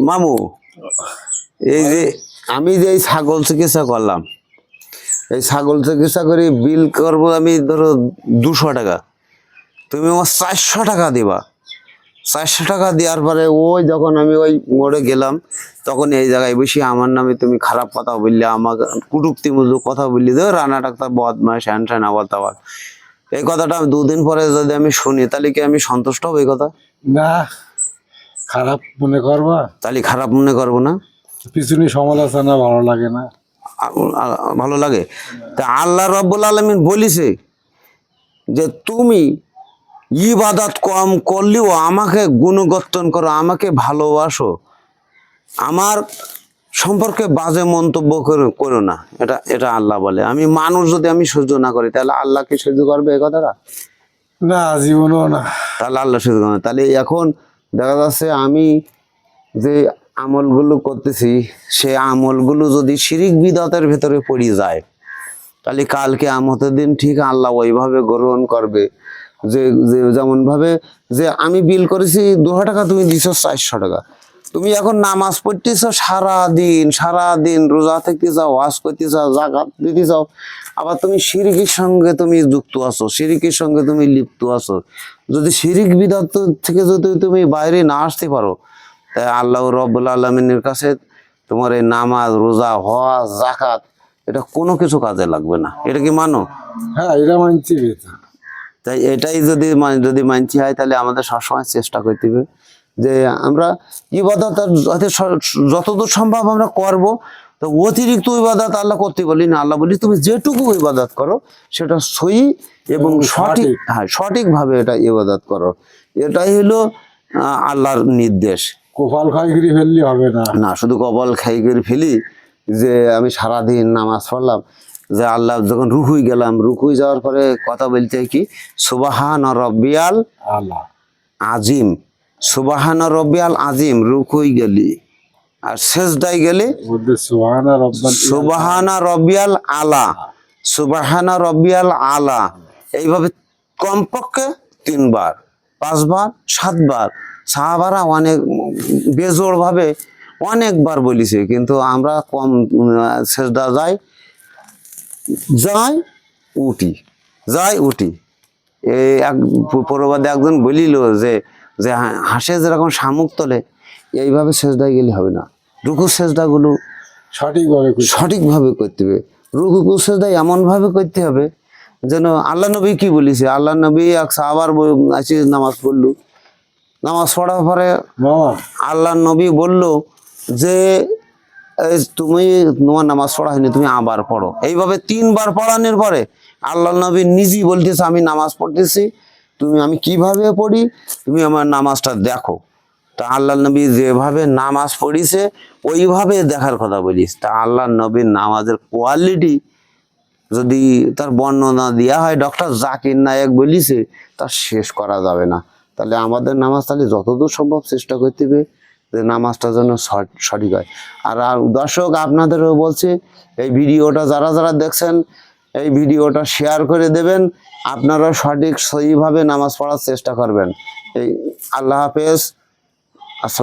মামু, এই যে আমি যে এই ছাগল চিকিৎসা করলাম, এই ছাগল চিকিৎসা করে বিল করবো আমি ধরো 200 টাকা, তুমি আমার 400 টাকা দিবা। 400 টাকা দেওয়ার পরে ওই যখন আমি ওই মোড়ে গেলাম, তখন এই জায়গায় বসে আমার নামে তুমি খারাপ কথা বললে, আমাকে কুটুক্তি মুজুক কথা বললি, ধর রানা ডাক্তার বদমাস হ্যান ঠ্যান আবার তাবার। এই কথাটা 2 দিন পরে যদি আমি শুনি, তাহলে কি আমি সন্তুষ্ট হব? এই কথা না, খারাপ মনে করবা? তাহলে খারাপ মনে করবো না, পিছনে সমালোচনা ভালো লাগে না। ভালো লাগে। তা আল্লাহ রাব্বুল আলামিন বলিছে যে তুমি ইবাদত কম করলেও আমাকে গুণগর্তন করো, আমাকে ভালোবাসো, আমার সম্পর্কে বাজে মন্তব্য করো না। এটা আল্লাহ বলে। আমি মানুষ যদি আমি সহ্য না করি, তাহলে আল্লাহ কি সহ্য করবে? এই কথাটা না, জীবনও না। তাহলে আল্লাহ সহ্য করবে। তাহলে এখন দেখা যাচ্ছে আমি যে আমলগুলো করতেছি, সে আমলগুলো যদি শিরিক বিদআতের ভেতরে পড়ে যায়, তাহলে কালকে কিয়ামতের দিন ঠিক আল্লাহ ওইভাবে গ্রহণ করবে। যে যেমন ভাবে যে আমি বিল করেছি 200 টাকা, তুমি দিছো 400 টাকা। তুমি এখন নামাজ পড়তেছ সারাদিন রোজা থাকতে যাও, ওয়াজ করতে যাও, যাকাত দিতে যাও, আবার তুমি শিরিকের সঙ্গে তুমি যুক্ত আছো, শিরিকের সঙ্গে তুমি লিপ্ত আছো। যদি শিরিক বিদআত থেকে যদি তুমি বাইরে না আসতে পারো, তাই আল্লাহ রাব্বুল আলামিনের কাছে তোমার এই নামাজ, রোজা, হজ, যাকাত এটা কোনো কিছু কাজে লাগবে না। এটা কি মানো? হ্যাঁ, এটা মানছি। তাই এটাই যদি মানছি হয়, তাহলে আমাদের সবসময় চেষ্টা করতে হবে যে আমরা ইবাদত যতদূর সম্ভব আমরা করব। তো অতিরিক্ত ইবাদত আল্লাহ করতে বলি না, আল্লাহ বলি তুমি যেটুকু ইবাদত করো সেটা সহি এবং সঠিকভাবে এটা ইবাদত করো। এটাই হলো আল্লাহর নির্দেশ। কপাল খাই করে ফেললে হবে না। না, শুধু কপাল খাই করে ফেলি যে আমি সারাদিন নামাজ পড়লাম, যে আল্লাহ যখন রুকুই গেলাম, রুকুই যাওয়ার পরে কথা বলতে কি সুবহান রব্বিয়াল আল্লাহ আজিম, সুবহান রব্বিয়াল আজিম, রুকুই গেলি। আর সেজদায় গেলে সুবহানা রব্বিয়াল আলা, সুবহানা রব্বিয়াল আলা। এইভাবে কমপক্ষে 3 বার, 5 বার, 7 বার। সাহাবারা অনেক বেজোড় ভাবে অনেকবার বলিছে, কিন্তু আমরা কম সেজদা যাই উঠি। এই এক প্রবাদে একজন বলিল যে হাঁসে যেরকম শামুক তোলে, এইভাবে সেজদায় গেলে হবে না। রুকু সেজদাগুলো সঠিকভাবে করতে হবে। রুকু সেজদা এমনভাবে করতে হবে যেন আল্লাহ নবী কি বলিছে। আল্লাহ নবী এক সাহাবার আসি নামাজ পড়লো, নামাজ পড়ার পরে আল্লাহ নবী বলল যে তুমি তোমার নামাজ পড়া হয়নি, তুমি আবার পড়ো। এইভাবে 3 বার পড়ানোর পরে আল্লাহ নবী নিজেই বলতেছে আমি নামাজ পড়তেছি, আমি কিভাবে পড়ি, তুমি আমার নামাজটা দেখো। তা আল্লাহ নবী যেভাবে নামাজ পড়িছে ওইভাবে দেখার কথা বলিস। তা আল্লাহ নবীর নামাজের কোয়ালিটি যদি তার বর্ণনা দেওয়া হয়, ডক্টর জাকির নায়েক বলিছে, তা শেষ করা যাবে না। তাহলে আমাদের নামাজ তাহলে যতদূর সম্ভব চেষ্টা করতে হবে যে নামাজটা যেন সঠিক হয়। আর দর্শক আপনাদেরও বলছি, এই ভিডিওটা যারা দেখছেন, এই ভিডিওটা শেয়ার করে দেবেন। আপনারা সঠিকভাবে নামাজ পড়ার চেষ্টা করবেন। এই আল্লাহ হাফেজ।